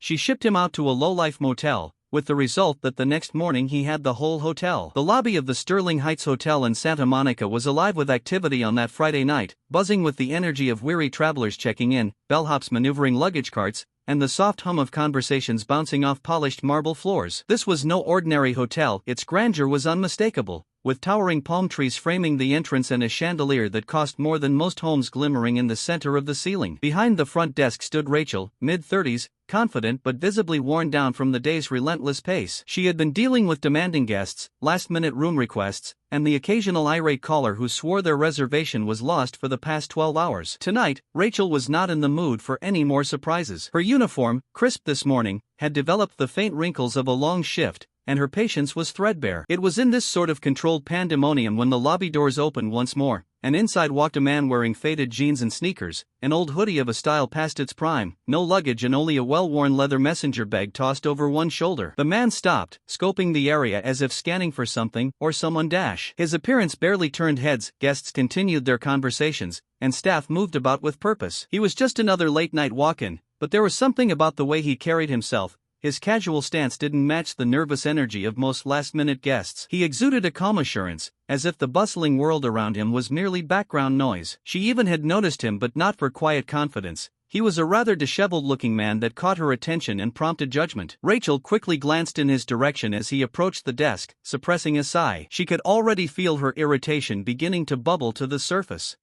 She shipped him out to a low-life motel, with the result that the next morning he had the whole hotel. The lobby of the Sterling Heights Hotel in Santa Monica was alive with activity on that Friday night, buzzing with the energy of weary travelers checking in, bellhops maneuvering luggage carts, and the soft hum of conversations bouncing off polished marble floors. This was no ordinary hotel, its grandeur was unmistakable, with towering palm trees framing the entrance and a chandelier that cost more than most homes glimmering in the center of the ceiling. Behind the front desk stood Rachel, mid-30s, confident but visibly worn down from the day's relentless pace. She had been dealing with demanding guests, last-minute room requests, and the occasional irate caller who swore their reservation was lost for the past 12 hours. Tonight, Rachel was not in the mood for any more surprises. Her uniform, crisp this morning, had developed the faint wrinkles of a long shift, and her patience was threadbare. It was in this sort of controlled pandemonium when the lobby doors opened once more, and inside walked a man wearing faded jeans and sneakers, an old hoodie of a style past its prime, no luggage and only a well-worn leather messenger bag tossed over one shoulder. The man stopped, scoping the area as if scanning for something or someone. His appearance barely turned heads, guests continued their conversations, and staff moved about with purpose. He was just another late-night walk-in, but there was something about the way he carried himself. His casual stance didn't match the nervous energy of most last-minute guests. He exuded a calm assurance, as if the bustling world around him was merely background noise. She even had noticed him, but not for quiet confidence. He was a rather disheveled-looking man that caught her attention and prompted judgment. Rachel quickly glanced in his direction as he approached the desk, suppressing a sigh. She could already feel her irritation beginning to bubble to the surface.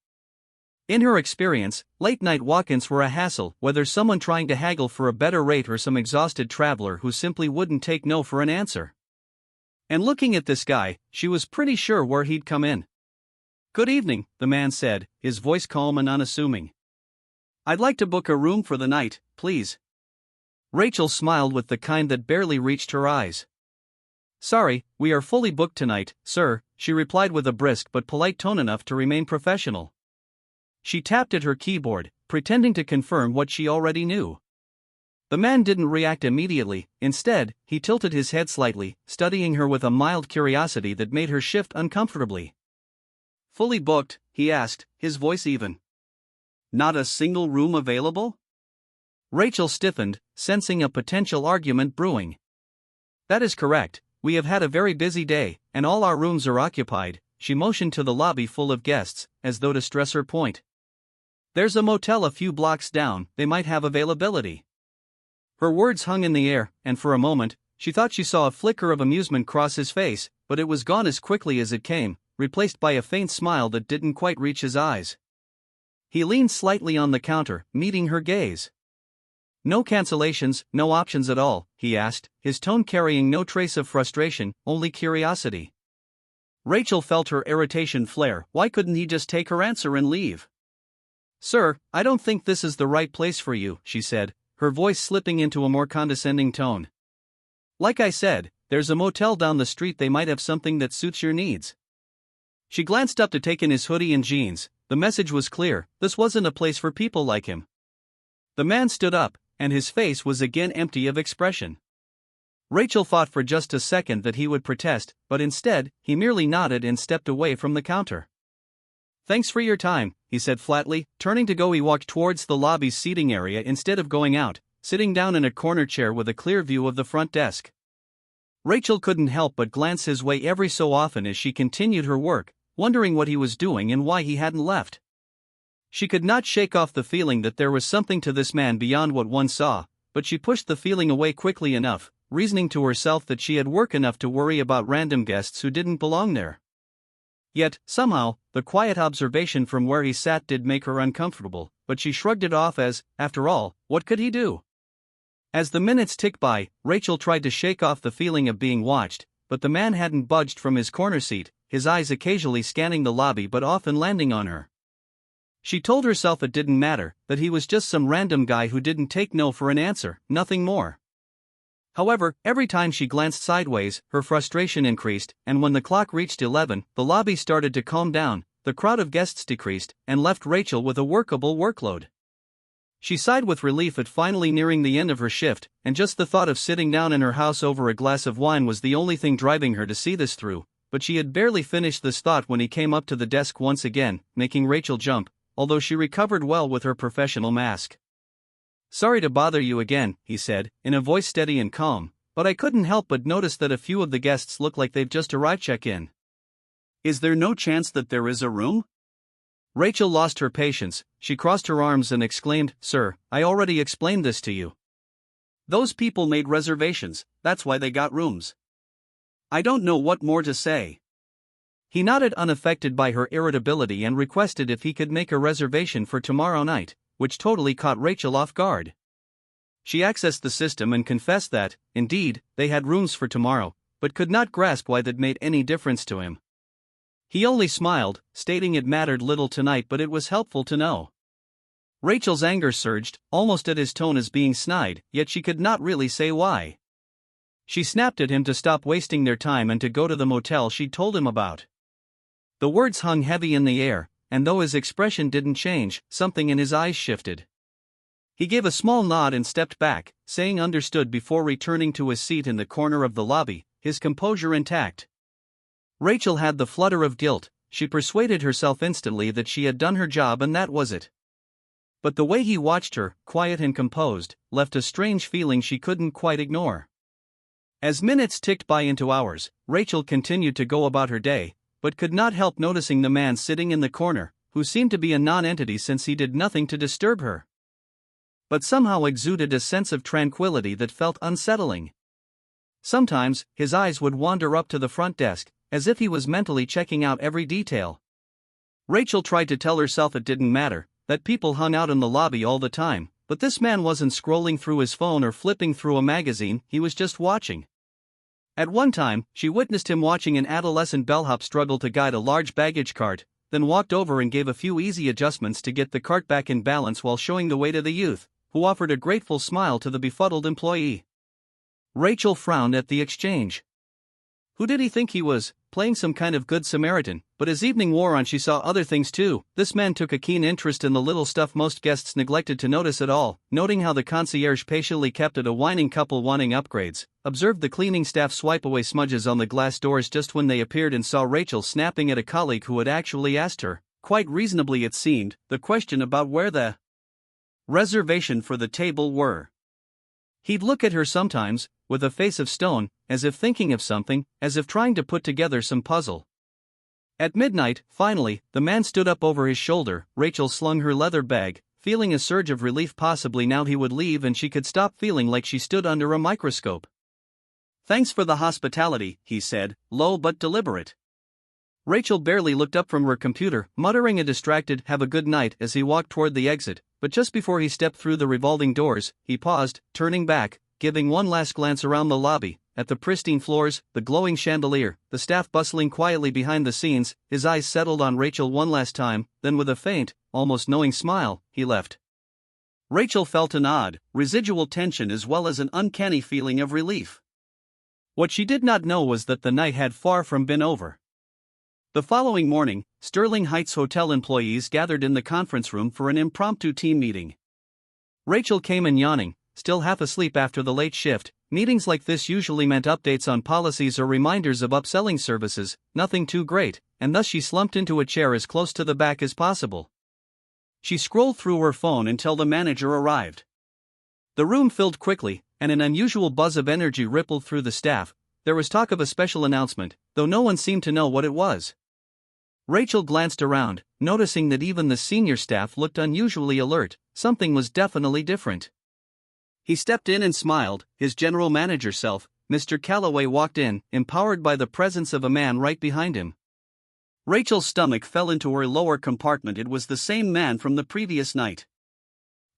In her experience, late-night walk-ins were a hassle, whether someone trying to haggle for a better rate or some exhausted traveler who simply wouldn't take no for an answer. And looking at this guy, she was pretty sure where he'd come in. "Good evening," the man said, his voice calm and unassuming. "I'd like to book a room for the night, please." Rachel smiled with the kind that barely reached her eyes. "Sorry, we are fully booked tonight, sir," she replied with a brisk but polite tone enough to remain professional. She tapped at her keyboard, pretending to confirm what she already knew. The man didn't react immediately. Instead, he tilted his head slightly, studying her with a mild curiosity that made her shift uncomfortably. "Fully booked?" he asked, his voice even. "Not a single room available?" Rachel stiffened, sensing a potential argument brewing. "That is correct. We have had a very busy day, and all our rooms are occupied." She motioned to the lobby full of guests, as though to stress her point. "There's a motel a few blocks down, they might have availability." Her words hung in the air, and for a moment, she thought she saw a flicker of amusement cross his face, but it was gone as quickly as it came, replaced by a faint smile that didn't quite reach his eyes. He leaned slightly on the counter, meeting her gaze. "No cancellations, no options at all?" he asked, his tone carrying no trace of frustration, only curiosity. Rachel felt her irritation flare. Why couldn't he just take her answer and leave? "Sir, I don't think this is the right place for you," she said, her voice slipping into a more condescending tone. "Like I said, there's a motel down the street, they might have something that suits your needs." She glanced up to take in his hoodie and jeans. The message was clear, this wasn't a place for people like him. The man stood up, and his face was again empty of expression. Rachel thought for just a second that he would protest, but instead, he merely nodded and stepped away from the counter. "Thanks for your time," he said flatly. Turning to go, he walked towards the lobby's seating area instead of going out, sitting down in a corner chair with a clear view of the front desk. Rachel couldn't help but glance his way every so often as she continued her work, wondering what he was doing and why he hadn't left. She could not shake off the feeling that there was something to this man beyond what one saw, but she pushed the feeling away quickly enough, reasoning to herself that she had work enough to worry about random guests who didn't belong there. Yet, somehow, the quiet observation from where he sat did make her uncomfortable, but she shrugged it off as, after all, what could he do? As the minutes ticked by, Rachel tried to shake off the feeling of being watched, but the man hadn't budged from his corner seat, his eyes occasionally scanning the lobby but often landing on her. She told herself it didn't matter, that he was just some random guy who didn't take no for an answer, nothing more. However, every time she glanced sideways, her frustration increased, and when the clock reached 11, the lobby started to calm down, the crowd of guests decreased, and left Rachel with a workable workload. She sighed with relief at finally nearing the end of her shift, and just the thought of sitting down in her house over a glass of wine was the only thing driving her to see this through, but she had barely finished this thought when he came up to the desk once again, making Rachel jump, although she recovered well with her professional mask. "Sorry to bother you again," he said, in a voice steady and calm, "but I couldn't help but notice that a few of the guests look like they've just arrived. Check-in. Is there no chance that there is a room?" Rachel lost her patience. She crossed her arms and exclaimed, "Sir, I already explained this to you. Those people made reservations, that's why they got rooms. I don't know what more to say." He nodded, unaffected by her irritability, and requested if he could make a reservation for tomorrow night, which totally caught Rachel off guard. She accessed the system and confessed that, indeed, they had rooms for tomorrow, but could not grasp why that made any difference to him. He only smiled, stating it mattered little tonight, but it was helpful to know. Rachel's anger surged, almost at his tone as being snide, yet she could not really say why. She snapped at him to stop wasting their time and to go to the motel she'd told him about. The words hung heavy in the air, and though his expression didn't change, something in his eyes shifted. He gave a small nod and stepped back, saying understood before returning to his seat in the corner of the lobby, his composure intact. Rachel had the flutter of guilt. She persuaded herself instantly that she had done her job and that was it. But the way he watched her, quiet and composed, left a strange feeling she couldn't quite ignore. As minutes ticked by into hours, Rachel continued to go about her day, but could not help noticing the man sitting in the corner, who seemed to be a non-entity since he did nothing to disturb her, but somehow exuded a sense of tranquility that felt unsettling. Sometimes, his eyes would wander up to the front desk, as if he was mentally checking out every detail. Rachel tried to tell herself it didn't matter, that people hung out in the lobby all the time, but this man wasn't scrolling through his phone or flipping through a magazine, he was just watching. At one time, she witnessed him watching an adolescent bellhop struggle to guide a large baggage cart, then walked over and gave a few easy adjustments to get the cart back in balance while showing the way to the youth, who offered a grateful smile to the befuddled employee. Rachel frowned at the exchange. Who did he think he was, playing some kind of good Samaritan? But as evening wore on, she saw other things too. This man took a keen interest in the little stuff most guests neglected to notice at all, noting how the concierge patiently kept at a whining couple wanting upgrades, observed the cleaning staff swipe away smudges on the glass doors just when they appeared, and saw Rachel snapping at a colleague who had actually asked her, quite reasonably it seemed, the question about where the reservation for the table were. He'd look at her sometimes, with a face of stone, as if thinking of something, as if trying to put together some puzzle. At midnight, finally, the man stood up over his shoulder. Rachel slung her leather bag, feeling a surge of relief. Possibly now he would leave and she could stop feeling like she stood under a microscope. "Thanks for the hospitality," he said, low but deliberate. Rachel barely looked up from her computer, muttering a distracted "have a good night" as he walked toward the exit, but just before he stepped through the revolving doors, he paused, turning back, giving one last glance around the lobby, at the pristine floors, the glowing chandelier, the staff bustling quietly behind the scenes. His eyes settled on Rachel one last time, then with a faint, almost knowing smile, he left. Rachel felt an odd, residual tension as well as an uncanny feeling of relief. What she did not know was that the night had far from been over. The following morning, Sterling Heights Hotel employees gathered in the conference room for an impromptu team meeting. Rachel came in yawning, still half asleep after the late shift. Meetings like this usually meant updates on policies or reminders of upselling services, nothing too great, and thus she slumped into a chair as close to the back as possible. She scrolled through her phone until the manager arrived. The room filled quickly, and an unusual buzz of energy rippled through the staff. There was talk of a special announcement, though no one seemed to know what it was. Rachel glanced around, noticing that even the senior staff looked unusually alert. Something was definitely different. He stepped in and smiled. His general manager self, Mr. Calloway, walked in, empowered by the presence of a man right behind him. Rachel's stomach fell into her lower compartment. It was the same man from the previous night.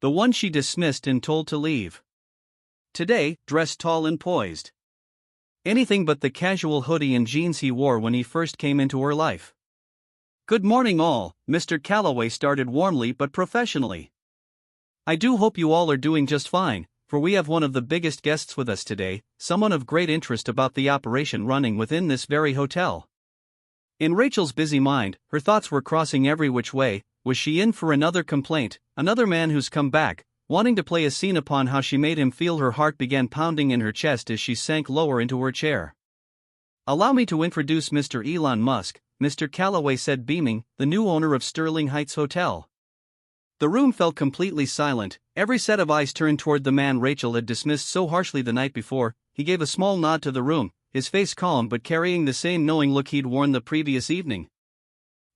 The one she dismissed and told to leave. Today, dressed tall and poised. Anything but the casual hoodie and jeans he wore when he first came into her life. "Good morning all," Mr. Calloway started warmly but professionally. "I do hope you all are doing just fine, for we have one of the biggest guests with us today, someone of great interest about the operation running within this very hotel." In Rachel's busy mind, her thoughts were crossing every which way. Was she in for another complaint, another man who's come back, wanting to play a scene upon how she made him feel? Her heart began pounding in her chest as she sank lower into her chair. "Allow me to introduce Mr. Elon Musk," Mr. Calloway said, beaming, "the new owner of Sterling Heights Hotel." The room felt completely silent, every set of eyes turned toward the man Rachel had dismissed so harshly the night before. He gave a small nod to the room, his face calm but carrying the same knowing look he'd worn the previous evening.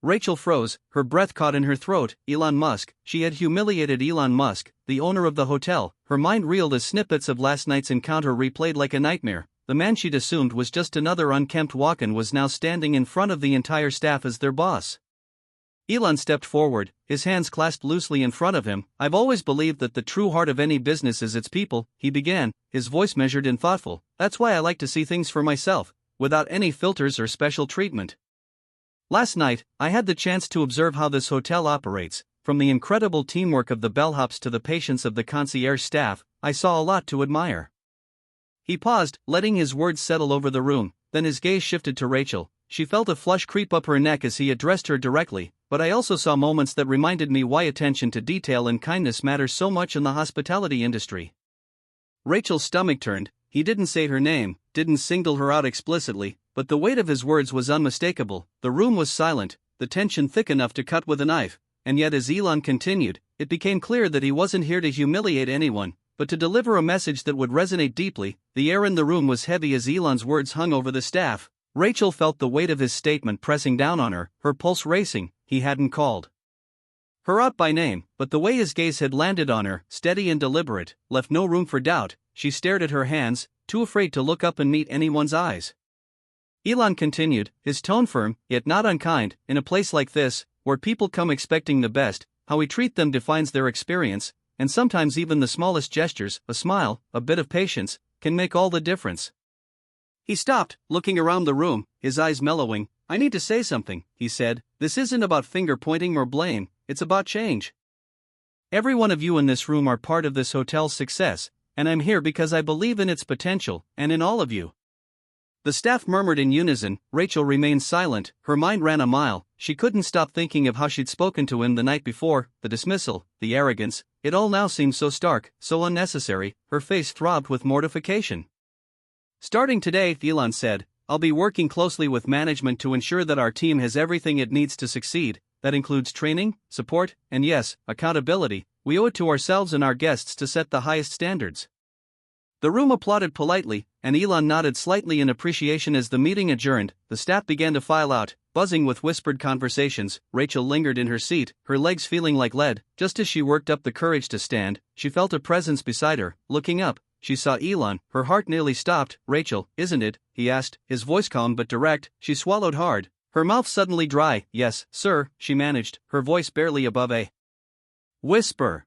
Rachel froze, her breath caught in her throat. Elon Musk, she had humiliated Elon Musk, the owner of the hotel. Her mind reeled as snippets of last night's encounter replayed like a nightmare. The man she'd assumed was just another unkempt walk-in was now standing in front of the entire staff as their boss. Elon stepped forward, his hands clasped loosely in front of him. "I've always believed that the true heart of any business is its people," he began, his voice measured and thoughtful. "That's why I like to see things for myself, without any filters or special treatment. Last night, I had the chance to observe how this hotel operates. From the incredible teamwork of the bellhops to the patience of the concierge staff, I saw a lot to admire." He paused, letting his words settle over the room, then his gaze shifted to Rachel. She felt a flush creep up her neck as he addressed her directly. "But I also saw moments that reminded me why attention to detail and kindness matters so much in the hospitality industry." Rachel's stomach turned. He didn't say her name, didn't single her out explicitly, but the weight of his words was unmistakable. The room was silent, the tension thick enough to cut with a knife, and yet as Elon continued, it became clear that he wasn't here to humiliate anyone, but to deliver a message that would resonate deeply. The air in the room was heavy as Elon's words hung over the staff. Rachel felt the weight of his statement pressing down on her, her pulse racing. He hadn't called her out by name, but the way his gaze had landed on her, steady and deliberate, left no room for doubt. She stared at her hands, too afraid to look up and meet anyone's eyes. Elon continued, his tone firm, yet not unkind. "In a place like this, where people come expecting the best, how we treat them defines their experience, and sometimes even the smallest gestures, a smile, a bit of patience, can make all the difference." He stopped, looking around the room, his eyes mellowing. "I need to say something," he said. "This isn't about finger-pointing or blame, it's about change. Every one of you in this room are part of this hotel's success, and I'm here because I believe in its potential, and in all of you." The staff murmured in unison. Rachel remained silent, her mind ran a mile. She couldn't stop thinking of how she'd spoken to him the night before, the dismissal, the arrogance. It all now seemed so stark, so unnecessary. Her face throbbed with mortification. "Starting today," Elon said, "I'll be working closely with management to ensure that our team has everything it needs to succeed. That includes training, support, and yes, accountability. We owe it to ourselves and our guests to set the highest standards." The room applauded politely, and Elon nodded slightly in appreciation as the meeting adjourned. The staff began to file out, buzzing with whispered conversations. Rachel lingered in her seat, her legs feeling like lead. Just as she worked up the courage to stand, she felt a presence beside her. Looking up, she saw Elon. Her heart nearly stopped. "Rachel, isn't it?" he asked, his voice calm but direct. She swallowed hard, her mouth suddenly dry. "Yes, sir," she managed, her voice barely above a whisper.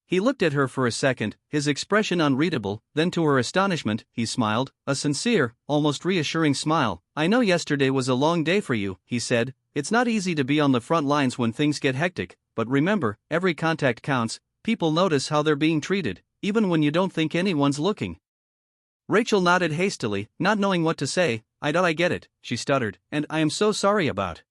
He looked at her for a second, his expression unreadable. Then to her astonishment, he smiled, a sincere, almost reassuring smile. "I know yesterday was a long day for you," he said. "It's not easy to be on the front lines when things get hectic, but remember, every contact counts. People notice how they're being treated, even when you don't think anyone's looking." Rachel nodded hastily, not knowing what to say. I get it," she stuttered, "and I am so sorry about."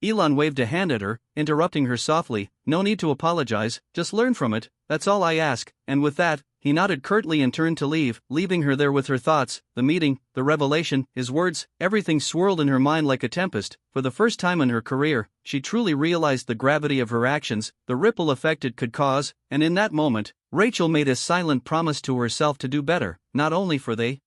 Elon waved a hand at her, interrupting her softly. "No need to apologize, just learn from it, that's all I ask." And with that, he nodded curtly and turned to leave, leaving her there with her thoughts, the meeting, the revelation, his words, everything swirled in her mind like a tempest. For the first time in her career, she truly realized the gravity of her actions, the ripple effect it could cause, and in that moment, Rachel made a silent promise to herself to do better, not only for the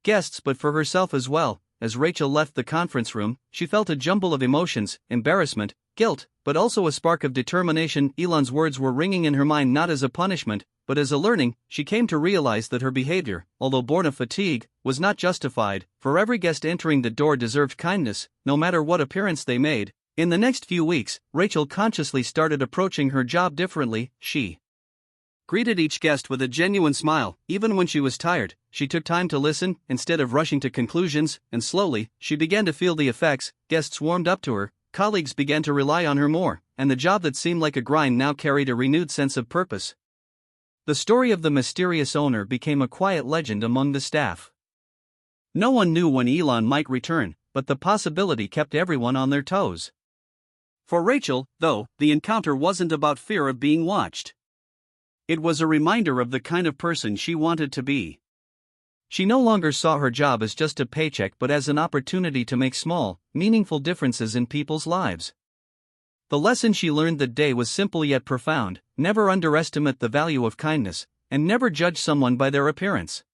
guests but for herself as well. As Rachel left the conference room, she felt a jumble of emotions, embarrassment, guilt, but also a spark of determination. Elon's words were ringing in her mind not as a punishment, but as a learning. She came to realize that her behavior, although born of fatigue, was not justified. For every guest entering the door deserved kindness, no matter what appearance they made. In the next few weeks, Rachel consciously started approaching her job differently. She greeted each guest with a genuine smile, even when she was tired. She took time to listen, instead of rushing to conclusions, and slowly, she began to feel the effects. Guests warmed up to her, colleagues began to rely on her more, and the job that seemed like a grind now carried a renewed sense of purpose. The story of the mysterious owner became a quiet legend among the staff. No one knew when Elon might return, but the possibility kept everyone on their toes. For Rachel, though, the encounter wasn't about fear of being watched. It was a reminder of the kind of person she wanted to be. She no longer saw her job as just a paycheck but as an opportunity to make small, meaningful differences in people's lives. The lesson she learned that day was simple yet profound: never underestimate the value of kindness, and never judge someone by their appearance.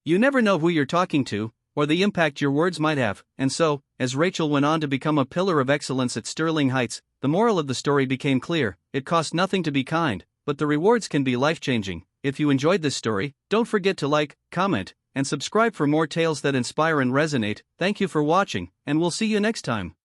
You never know who you're talking to, or the impact your words might have. And so, as Rachel went on to become a pillar of excellence at Sterling Heights, the moral of the story became clear: it costs nothing to be kind, but the rewards can be life-changing. If you enjoyed this story, don't forget to like, comment, and subscribe for more tales that inspire and resonate. Thank you for watching, and we'll see you next time.